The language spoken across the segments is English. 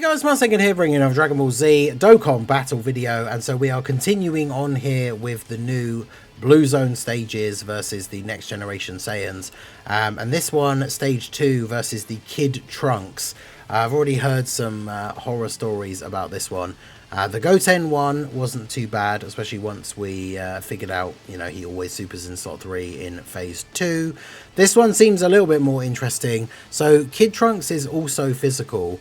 Guys, Second here bringing another Dragon Ball Z Dokkan battle video, and so we are continuing on here with the new Blue Zone stages versus the next generation Saiyans, and this one, stage 2 versus the Kid Trunks. I've already heard some horror stories about this one. The Goten one wasn't too bad, especially once we figured out, you know, he always supers in slot 3 in phase 2. This one seems a little bit more interesting. So Kid Trunks is also physical.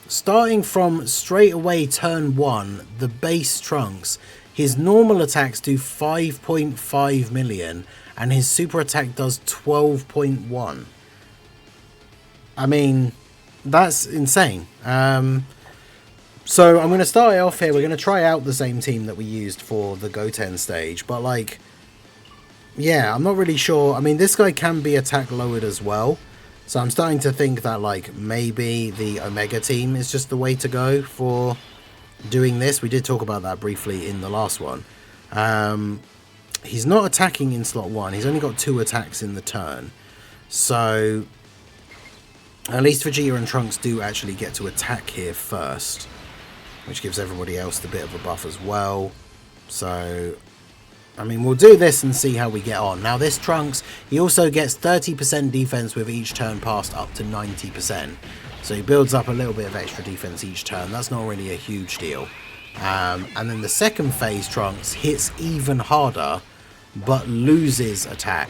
Starting from straight away turn 1, the base Trunks, his normal attacks do 5.5 million and his super attack does 12.1. I mean, that's insane. So I'm going to start it off here. We're going to try out the same team that we used for the Goten stage, but like, yeah, I'm not really sure. I mean, this guy can be attack lowered as well. So I'm starting to think that, like, maybe the Omega team is just the way to go for doing this. We did talk about that briefly in the last one. He's not attacking in slot 1. He's only got 2 attacks in the turn. So at least Vegeta and Trunks do actually get to attack here first, which gives everybody else the bit of a buff as well. So I mean, we'll do this and see how we get on. Now, this Trunks, he also gets 30% defense with each turn passed up to 90%. So he builds up a little bit of extra defense each turn. That's not really a huge deal. And then the second phase Trunks hits even harder, but loses attack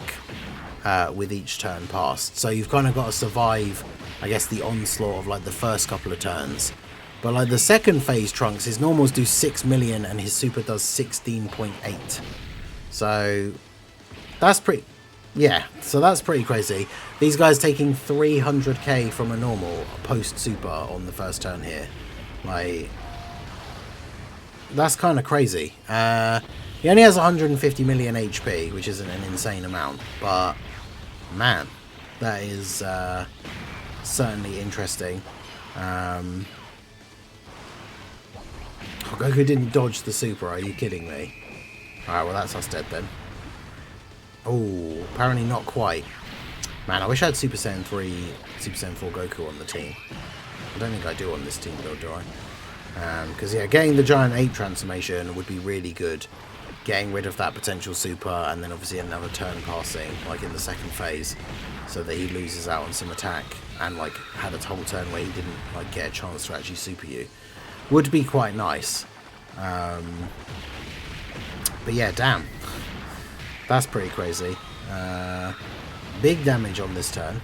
with each turn passed. So you've kind of got to survive, I guess, the onslaught of like the first couple of turns. But like the second phase Trunks, his normals do 6 million and his super does 16.8. So that's pretty, yeah, so that's pretty crazy. These guys taking 300k from a normal post super on the first turn here. Like, that's kind of crazy. He only has 150 million HP, which isn't an insane amount, but man, that is certainly interesting. Oh, Goku didn't dodge the super, are you kidding me? Alright, well that's us dead then. Oh, apparently not quite. Man, I wish I had Super Saiyan 3, Super Saiyan 4 Goku on the team. I don't think I do on this team though, do I? Because yeah, getting the Giant Ape transformation would be really good. Getting rid of that potential super and then obviously another turn passing, like in the second phase, so that he loses out on some attack and like had a whole turn where he didn't like get a chance to actually super you. Would be quite nice. But yeah, damn. That's pretty crazy. Big damage on this turn.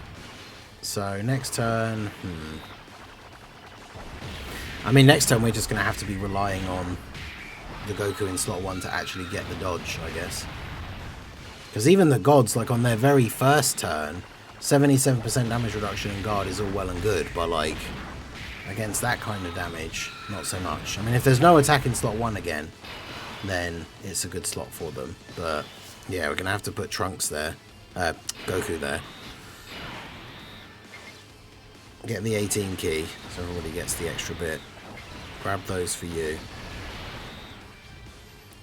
So next turn... I mean, next turn we're just going to have to be relying on the Goku in slot 1 to actually get the dodge, I guess. Because even the gods, like on their very first turn, 77% damage reduction in guard is all well and good, but like, against that kind of damage, not so much. I mean, if there's no attack in slot 1 again, then it's a good slot for them. But yeah, we're going to have to put Trunks there. Goku there. Get the 18 key, so everybody gets the extra bit. Grab those for you.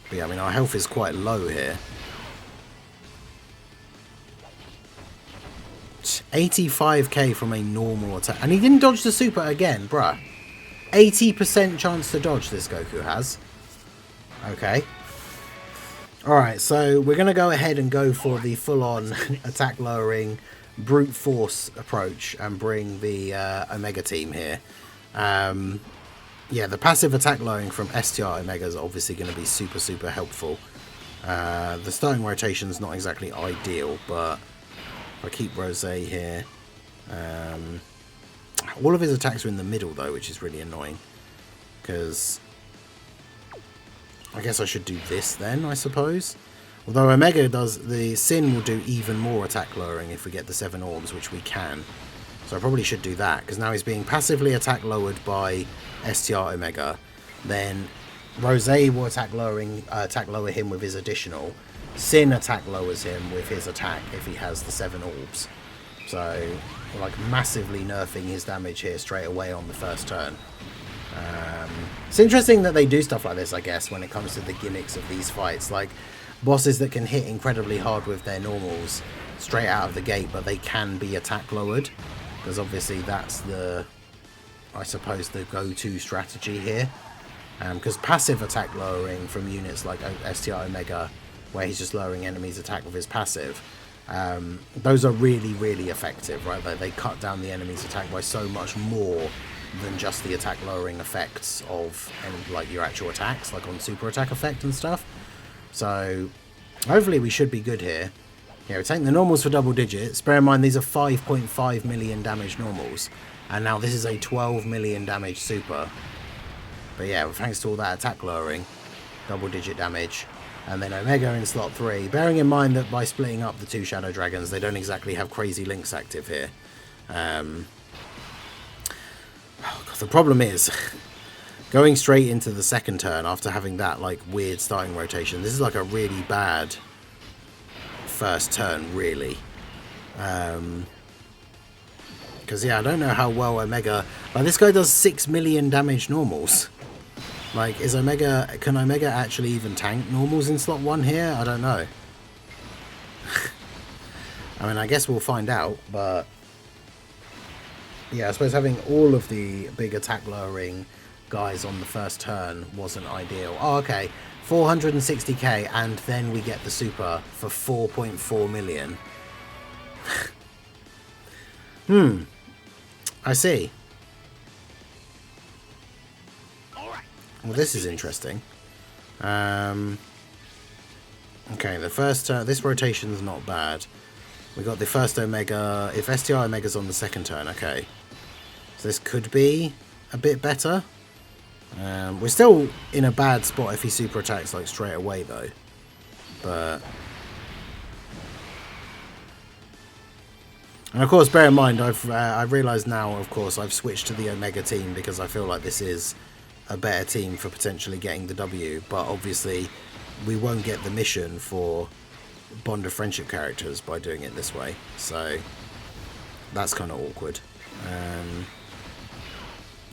But yeah, I mean, our health is quite low here. 85k from a normal attack. And he didn't dodge the super again, bruh. 80% chance to dodge this Goku has. Okay. Alright, so we're going to go ahead and go for the full-on attack lowering brute force approach and bring the Omega team here. Yeah, the passive attack lowering from STR Omega is obviously going to be super, super helpful. The starting rotation's not exactly ideal, but if I keep Rose here... all of his attacks are in the middle, though, which is really annoying. Because I guess I should do this then, I suppose. Although Omega does, the Sin will do even more attack lowering if we get the 7 orbs, which we can. So I probably should do that, because now he's being passively attack lowered by STR Omega. Then Rose will attack lower him with his additional. Sin attack lowers him with his attack if he has the 7 orbs. So we're like massively nerfing his damage here straight away on the first turn. It's interesting that they do stuff like this, I guess, when it comes to the gimmicks of these fights. Like, bosses that can hit incredibly hard with their normals straight out of the gate, but they can be attack lowered. Because obviously that's the I suppose, the go-to strategy here. Because passive attack lowering from units like STR Omega, where he's just lowering enemies' attack with his passive, those are really, really effective, right? They cut down the enemy's attack by so much more than just the attack lowering effects of like your actual attacks, like on super attack effect and stuff. So hopefully we should be good here. Yeah, we're taking the normals for double digits. Bear in mind these are 5.5 million damage normals, and now this is a 12 million damage super. But yeah, thanks to all that attack lowering, double digit damage. And then Omega in slot 3, bearing in mind that by splitting up the two Shadow Dragons, they don't exactly have crazy links active here. The problem is, going straight into the second turn after having that like weird starting rotation, this is like a really bad first turn, really. Because yeah, I don't know how well Omega... Like, this guy does 6 million damage normals. Like, is Omega... Can Omega actually even tank normals in slot 1 here? I don't know. I mean, I guess we'll find out, but... Yeah, I suppose having all of the big attack lowering guys on the first turn wasn't ideal. Oh, okay. 460k, and then we get the super for 4.4 million. I see. Well, this is interesting. Okay, the first this rotation's not bad. We got the first Omega. If STR Omega's on the second turn, okay. So this could be a bit better. We're still in a bad spot if he super attacks like straight away though. But... And of course, bear in mind, I've realised now, of course, I've switched to the Omega team because I feel like this is a better team for potentially getting the W. But obviously, we won't get the mission for Bond of Friendship characters by doing it this way. So, that's kind of awkward.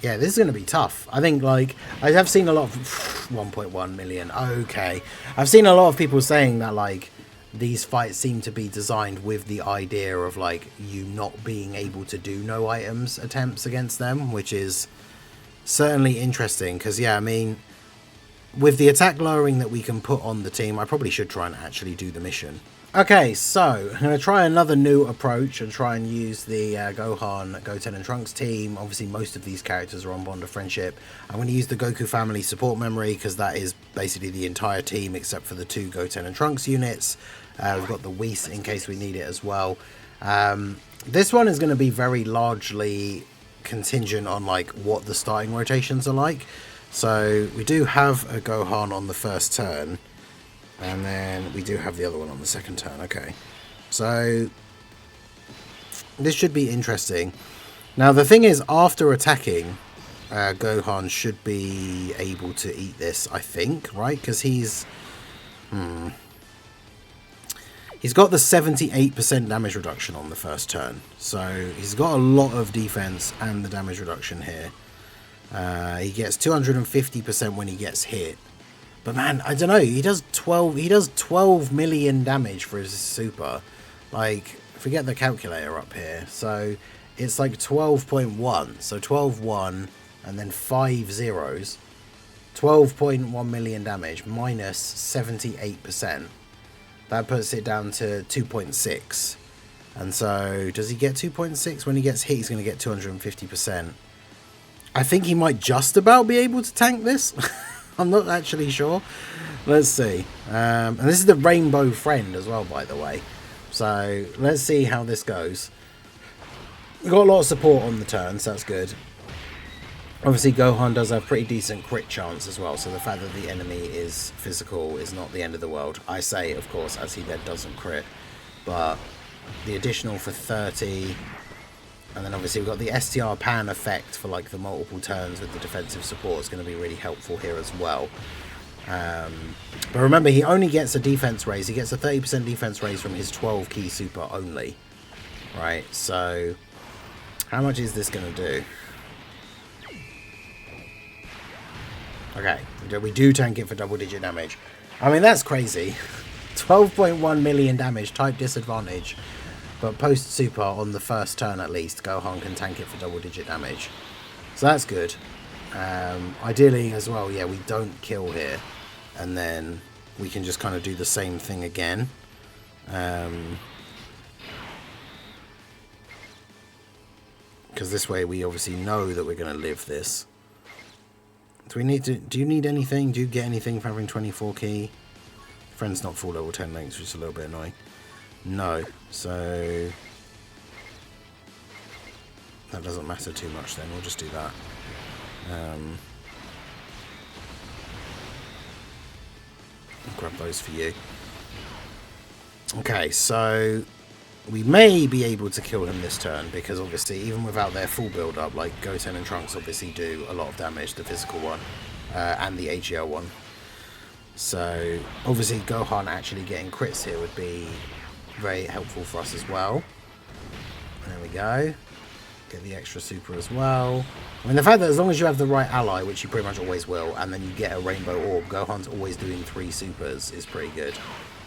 Yeah, this is going to be tough. I think, like, I have seen a lot of... 1.1 million, okay. I've seen a lot of people saying that, like, these fights seem to be designed with the idea of, like, you not being able to do no items attempts against them, which is certainly interesting. Because, yeah, I mean, with the attack lowering that we can put on the team, I probably should try and actually do the mission. Okay, so I'm going to try another new approach and try and use the Gohan, Goten and Trunks team. Obviously, most of these characters are on Bond of Friendship. I'm going to use the Goku family support memory because that is basically the entire team except for the two Goten and Trunks units. We've got the Whis in case we need it as well. This one is going to be very largely contingent on like what the starting rotations are like. So we do have a Gohan on the first turn. And then we do have the other one on the second turn. Okay. So this should be interesting. Now the thing is, after attacking, Gohan should be able to eat this, I think, right? Because he's got the 78% damage reduction on the first turn. So he's got a lot of defense and the damage reduction here. He gets 250% when he gets hit. But man, I don't know, he does 12 million damage for his super. Like, forget the calculator up here. So it's like 12.1. So 12.1 and then 5 zeros. 12.1 million damage minus 78%. That puts it down to 2.6. And so does he get 2.6? When he gets hit, he's going to get 250%. I think he might just about be able to tank this. I'm not actually sure. Let's see. And this is the Rainbow Friend as well, by the way. So let's see how this goes. We've got a lot of support on the turn, so that's good. Obviously, Gohan does have pretty decent crit chance as well, so the fact that the enemy is physical is not the end of the world. I say, of course, as he then doesn't crit. But the additional for 30... And then obviously we've got the STR pan effect for like the multiple turns with the defensive support is going to be really helpful here as well. But remember, he only gets a defense raise. He gets a 30% defense raise from his 12 key super only. Right, so how much is this going to do? Okay, we do tank it for double digit damage. I mean, that's crazy. 12.1 million damage, type disadvantage. But post super on the first turn at least, Gohan can tank it for double digit damage. So that's good. Ideally as well, yeah, we don't kill here. And then we can just kind of do the same thing again. Because this way we obviously know that we're going to live this. Do we need to? Do you need anything? Do you get anything for having 24 key? Friend's not full level 10 links, which is a little bit annoying. No, so that doesn't matter too much then. We'll just do that. I'll grab those for you. Okay, so we may be able to kill him this turn, because obviously even without their full build up, like Goten and Trunks obviously do a lot of damage, the physical one and the AGL one. So obviously Gohan actually getting crits here would be very helpful for us as well. There we go. Get the extra super as well. I mean, the fact that as long as you have the right ally, which you pretty much always will, and then you get a rainbow orb, Gohan's always doing 3 supers is pretty good.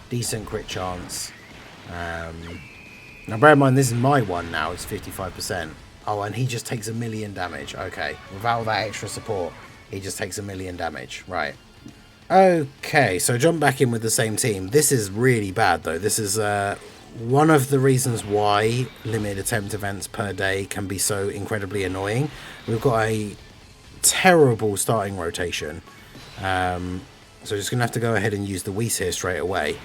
Decent crit chance. Now bear in mind, this is my one now, it's 55%. Oh, and he just takes 1,000,000 damage. Okay, without that extra support, he just takes 1,000,000 damage. Right. Okay, so jump back in with the same team. This is really bad, though. This is one of the reasons why limited attempt events per day can be so incredibly annoying. We've got a terrible starting rotation. So just going to have to go ahead and use the Whis here straight away.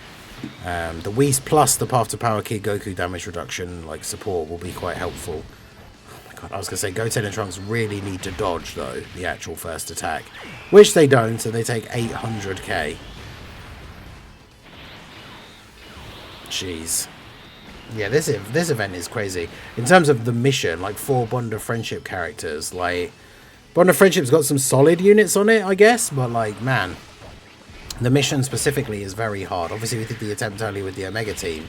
The Whis plus the Path to Power Kid Goku damage reduction like support will be quite helpful. Oh my god, I was going to say Goten and Trunks really need to dodge though, the actual first attack. Which they don't, so they take 800k. Jeez. Yeah, this event is crazy. In terms of the mission, like 4 Bond of Friendship characters, like Bond of Friendship's got some solid units on it, I guess, but like, man, the mission specifically is very hard. Obviously, we did the attempt earlier with the Omega team,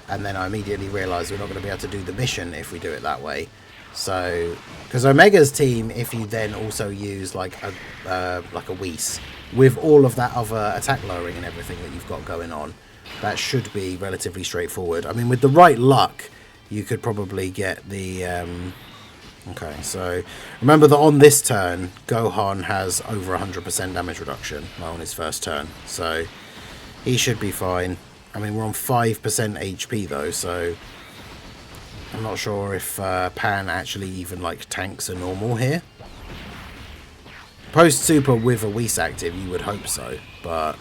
and then I immediately realised we're not going to be able to do the mission if we do it that way. So, because Omega's team, if you then also use like a Whis with all of that other attack lowering and everything that you've got going on, that should be relatively straightforward. I mean, with the right luck, you could probably get the... Okay, so remember that on this turn, Gohan has over 100% damage reduction on his first turn. So he should be fine. I mean, we're on 5% HP though, so I'm not sure if Pan actually even like tanks a normal here. Post super with a Whis active, you would hope so, but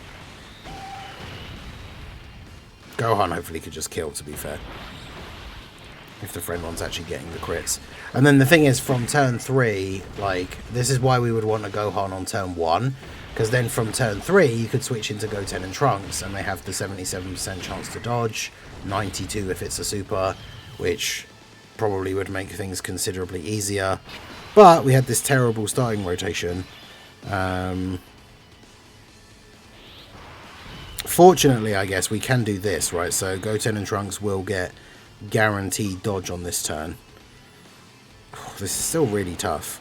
Gohan hopefully could just kill, to be fair. If the friend one's actually getting the crits. And then the thing is, from turn 3, like, this is why we would want a Gohan on turn 1. Because then from turn 3, you could switch into Goten and Trunks, and they have the 77% chance to dodge, 92 if it's a super, which probably would make things considerably easier. But we had this terrible starting rotation. Fortunately, I guess, we can do this, right? So Goten and Trunks will get guaranteed dodge on this turn. Oh, this is still really tough.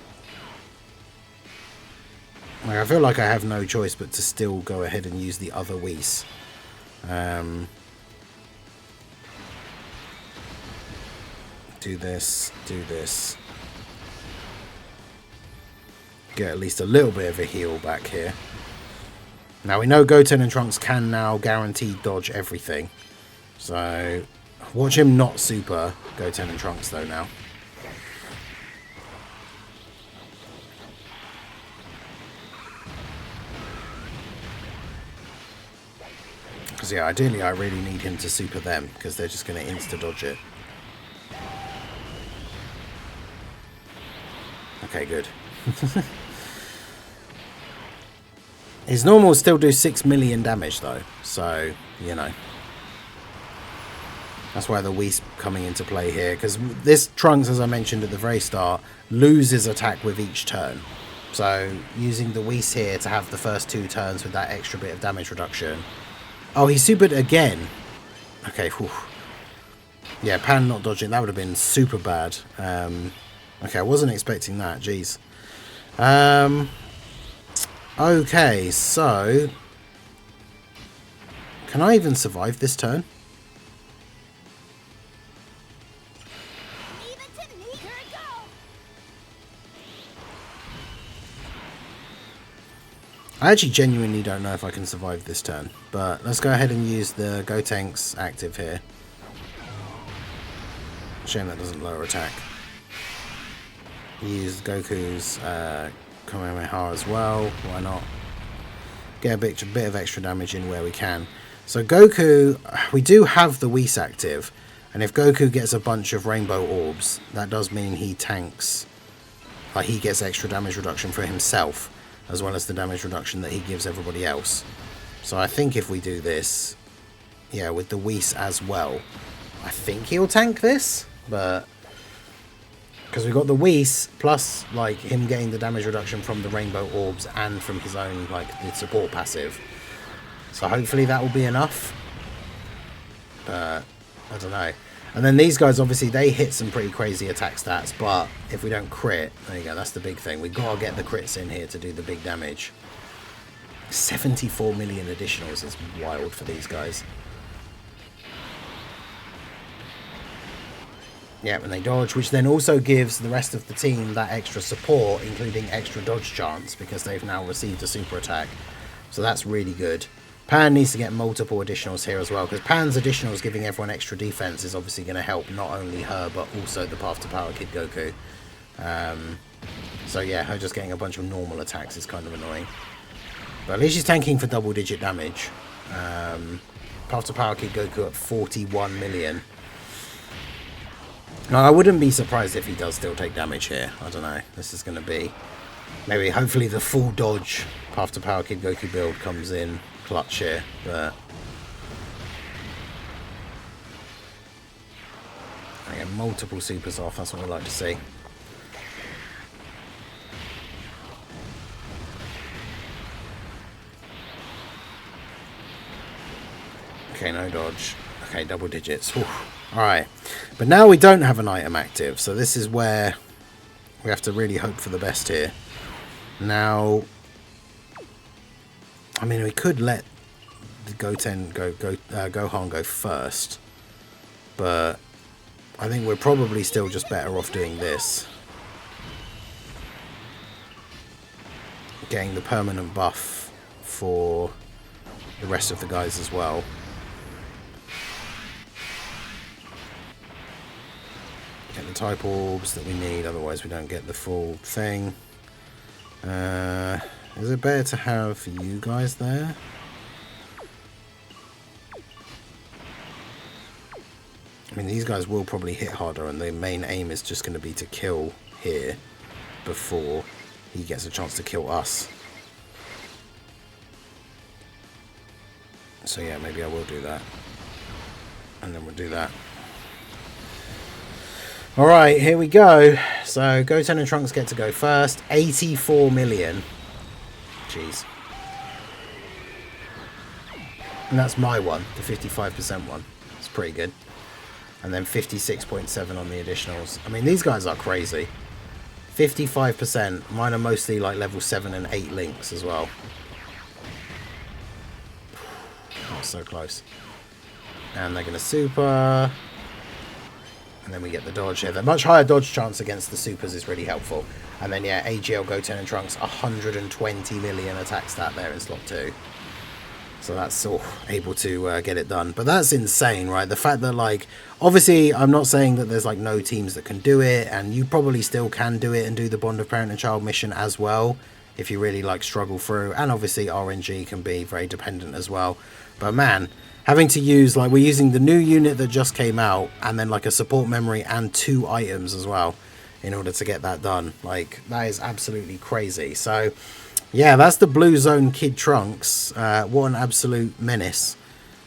Like, I feel like I have no choice but to still go ahead and use the other Whis. Do this, do this. Get at least a little bit of a heal back here. Now we know Goten and Trunks can now guaranteed dodge everything. So watch him not super Goten and Trunks though now. Because yeah, ideally I really need him to super them, because they're just going to insta-dodge it. Okay, good. His normals still do 6 million damage though, so, you know. That's why the Whis coming into play here, because this Trunks, as I mentioned at the very start, loses attack with each turn. So using the Whis here to have the first 2 turns with that extra bit of damage reduction. Oh, he supered again. Okay, whew. Yeah, Pan not dodging, that would have been super bad. Okay, I wasn't expecting that, jeez. Okay, so can I even survive this turn? I actually genuinely don't know if I can survive this turn, but let's go ahead and use the Gotenks active here. Shame that doesn't lower attack. Use Goku's Kamehameha as well, why not? Get a bit of extra damage in where we can. So Goku, we do have the Whis active, and if Goku gets a bunch of rainbow orbs, that does mean he tanks, like he gets extra damage reduction for himself, as well as the damage reduction that he gives everybody else. So I think if we do this, yeah, with the Whis as well, I think he'll tank this, but because we've got the Whis plus like him getting the damage reduction from the rainbow orbs and from his own like the support passive. So hopefully that will be enough. But I don't know. And then these guys, obviously, they hit some pretty crazy attack stats, but if we don't crit, there you go, that's the big thing. We've got to get the crits in here to do the big damage. 74 million additionals is wild for these guys. Yeah, and they dodge, which then also gives the rest of the team that extra support, including extra dodge chance, because they've now received a super attack. So that's really good. Pan needs to get multiple additionals here as well, because Pan's additionals giving everyone extra defense is obviously going to help not only her, but also the Path to Power Kid Goku. So yeah, her just getting a bunch of normal attacks is kind of annoying. But at least she's tanking for double-digit damage. Path to Power Kid Goku at 41 million. Now, I wouldn't be surprised if he does still take damage here. I don't know. This is going to be... maybe, hopefully, the full dodge Path to Power Kid Goku build comes in clutch here, but I get multiple supers off, that's what I like to see. Okay, no dodge. Okay, double digits. Alright, but now we don't have an item active, so this is where we have to really hope for the best here. Now, I mean, we could let the Gohan go first, but I think we're probably still just better off doing this. Getting the permanent buff for the rest of the guys as well. Get the type orbs that we need, otherwise we don't get the full thing. Is it better to have you guys there? I mean, these guys will probably hit harder, and the main aim is just going to be to kill here before he gets a chance to kill us. So yeah, maybe I will do that. And then we'll do that. Alright, here we go. So Goten and Trunks get to go first. 84 million. Jeez. And that's my one, the 55% one. It's pretty good. And then 56.7 on the additionals. I mean, these guys are crazy. 55%. Mine are mostly like level 7 and 8 links as well. Oh, so close. And they're going to super. And then we get the dodge here. The much higher dodge chance against the supers is really helpful. And then, yeah, AGL, Goten and Trunks, 120 million attack stat there in slot 2. So that's all able to get it done. But that's insane, right? The fact that, like, obviously, I'm not saying that there's, like, no teams that can do it. And you probably still can do it and do the Bond of Parent and Child mission as well, if you really, like, struggle through. And obviously, RNG can be very dependent as well. But, man... having to use, like, we're using the new unit that just came out, and then, like, a support memory and 2 items as well, in order to get that done. Like, that is absolutely crazy. So, yeah, that's the Blue Zone Kid Trunks. What an absolute menace.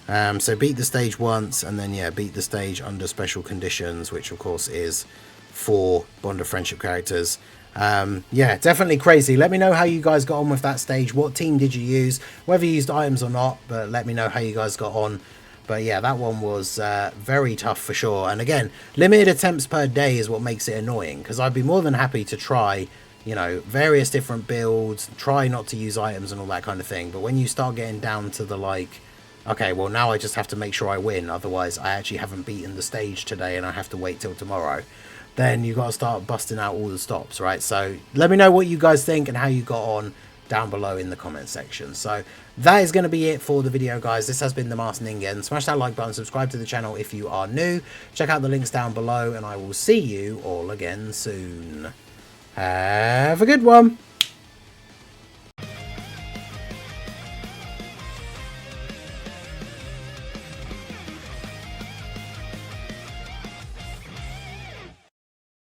So, beat the stage once, and then, yeah, beat the stage under special conditions, which, of course, is 4 Bond of Friendship characters. Yeah, definitely crazy. Let me know how you guys got on with that stage. What team did you use? Whether you used items or not, but let me know how you guys got on. But yeah, that one was very tough for sure. And again, limited attempts per day is what makes it annoying, because I'd be more than happy to try, you know, various different builds, try not to use items and all that kind of thing. But when you start getting down to the, like, okay, well, now I just have to make sure I win, otherwise I actually haven't beaten the stage today and I have to wait till tomorrow, then you got to start busting out all the stops, right? So let me know what you guys think and how you got on. down below in the comment section. So that is going to be it for the video, guys. This has been the Master Ningen. Smash that like button, subscribe to the channel if you are new. Check out the links down below, and I will see you all again soon. Have a good one.